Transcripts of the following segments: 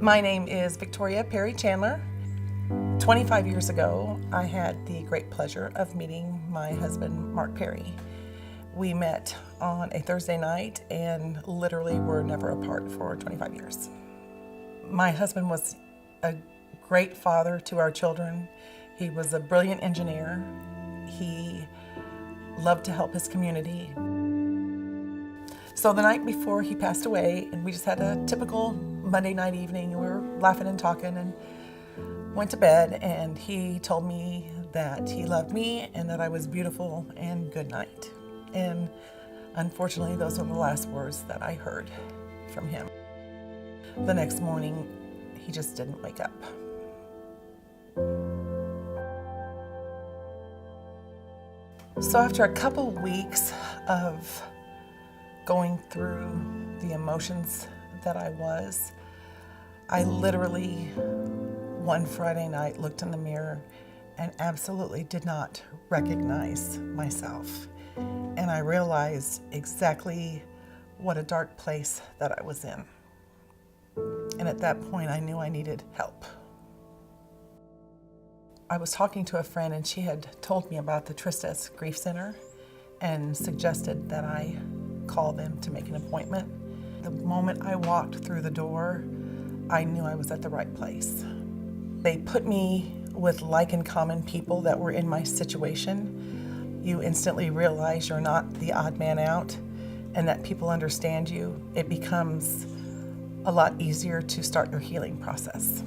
My name is Victoria Perry Chandler. 25 years ago, I had the great pleasure of meeting my husband, Mark Perry. We met on a Thursday night and literally were never apart for 25 years. My husband was a great father to our children. He was a brilliant engineer. He loved to help his community. So the night before he passed away, and we just had a typical Monday night evening, we were laughing and talking and went to bed, and he told me that he loved me and that I was beautiful and good night. And unfortunately, those are the last words that I heard from him. The next morning, he just didn't wake up. So after a couple weeks of going through the emotions that I literally one Friday night looked in the mirror and absolutely did not recognize myself. And I realized exactly what a dark place that I was in. And at that point, I knew I needed help. I was talking to a friend, and she had told me about the Tristesse Grief Center and suggested that I call them to make an appointment. The moment I walked through the door, I knew I was at the right place. They put me with like and common people that were in my situation. You instantly realize you're not the odd man out and that people understand you. It becomes a lot easier to start your healing process.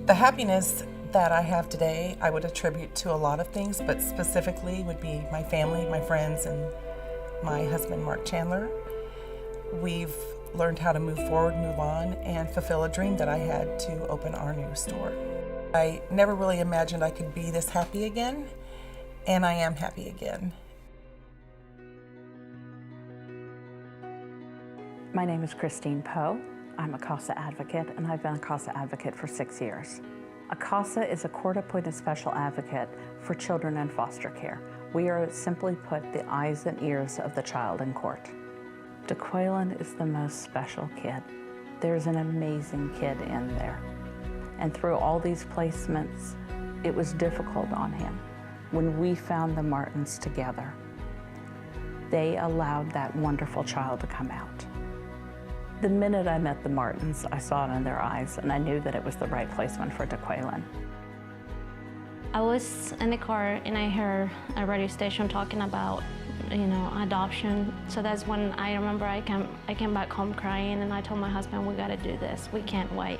The happiness that I have today, I would attribute to a lot of things, but specifically would be my family, my friends, and my husband, Mark Chandler. We've learned how to move forward, move on, and fulfill a dream that I had to open our new store. I never really imagined I could be this happy again, and I am happy again. My name is Christine Poe. I'm a CASA advocate, and I've been a CASA advocate for 6 years. A CASA is a court-appointed special advocate for children in foster care. We are, simply put, the eyes and ears of the child in court. DeQuaylen is the most special kid. There's an amazing kid in there. And through all these placements, it was difficult on him. When we found the Martins together, they allowed that wonderful child to come out. The minute I met the Martins, I saw it in their eyes, and I knew that it was the right placement for DeQuaylen. I was in the car and I heard a radio station talking about, adoption. So that's when I remember I came back home crying, and I told my husband, we gotta do this, we can't wait.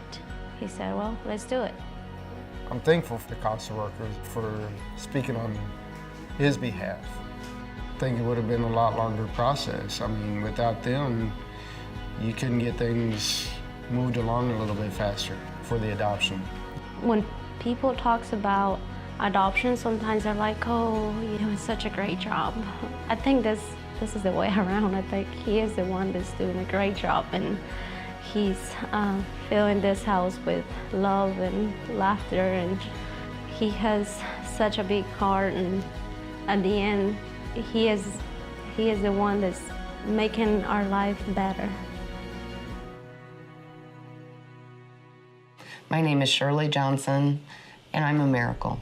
He said, well, let's do it. I'm thankful for the CASA workers for speaking on his behalf. I think it would have been a lot longer process. I mean, without them, you can get things moved along a little bit faster for the adoption. When people talks about adoption, sometimes they're like, oh, it's such a great job. I think this is the way around. I think he is the one that's doing a great job, and he's filling this house with love and laughter, and he has such a big heart, and at the end, he is the one that's making our life better. My name is Shirley Johnson, and I'm a miracle.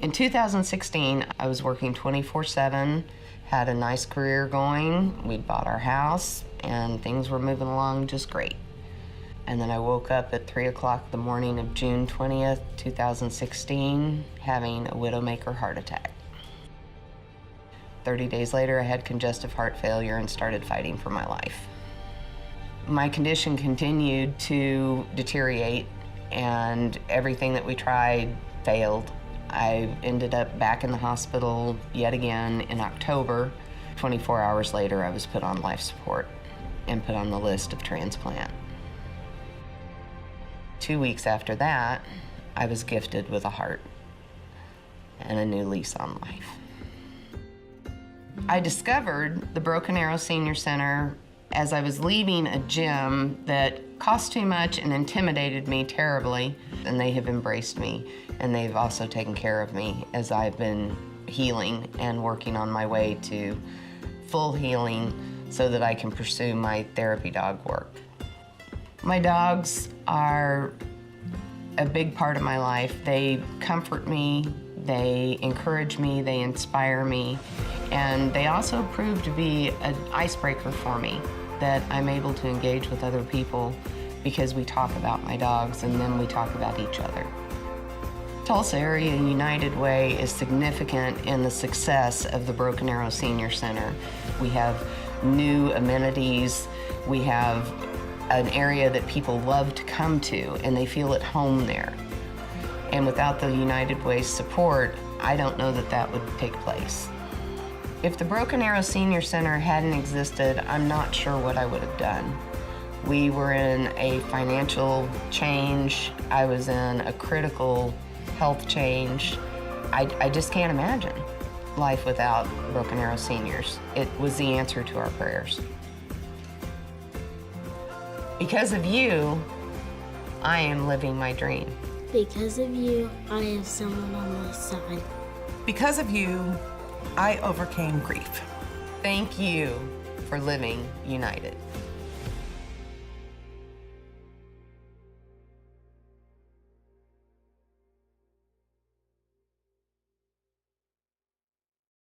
In 2016, I was working 24/7, had a nice career going. We'd bought our house, and things were moving along just great. And then I woke up at 3 o'clock the morning of June 20th, 2016, having a widowmaker heart attack. 30 days later, I had congestive heart failure and started fighting for my life. My condition continued to deteriorate, and everything that we tried failed. I ended up back in the hospital yet again in October. 24 hours later, I was put on life support and put on the list of transplant. 2 weeks after that, I was gifted with a heart and a new lease on life. I discovered the Broken Arrow Senior Center as I was leaving a gym that cost too much and intimidated me terribly, and they have embraced me, and they've also taken care of me as I've been healing and working on my way to full healing so that I can pursue my therapy dog work. My dogs are a big part of my life. They comfort me, they encourage me, they inspire me, and they also prove to be an icebreaker for me, that I'm able to engage with other people because we talk about my dogs and then we talk about each other. Tulsa Area United Way is significant in the success of the Broken Arrow Senior Center. We have new amenities, we have an area that people love to come to and they feel at home there. And without the United Way's support, I don't know that that would take place. If the Broken Arrow Senior Center hadn't existed, I'm not sure what I would have done. We were in a financial change. I was in a critical health change. I just can't imagine life without Broken Arrow Seniors. It was the answer to our prayers. Because of you, I am living my dream. Because of you, I have someone on my side. Because of you, I overcame grief. Thank you for living united.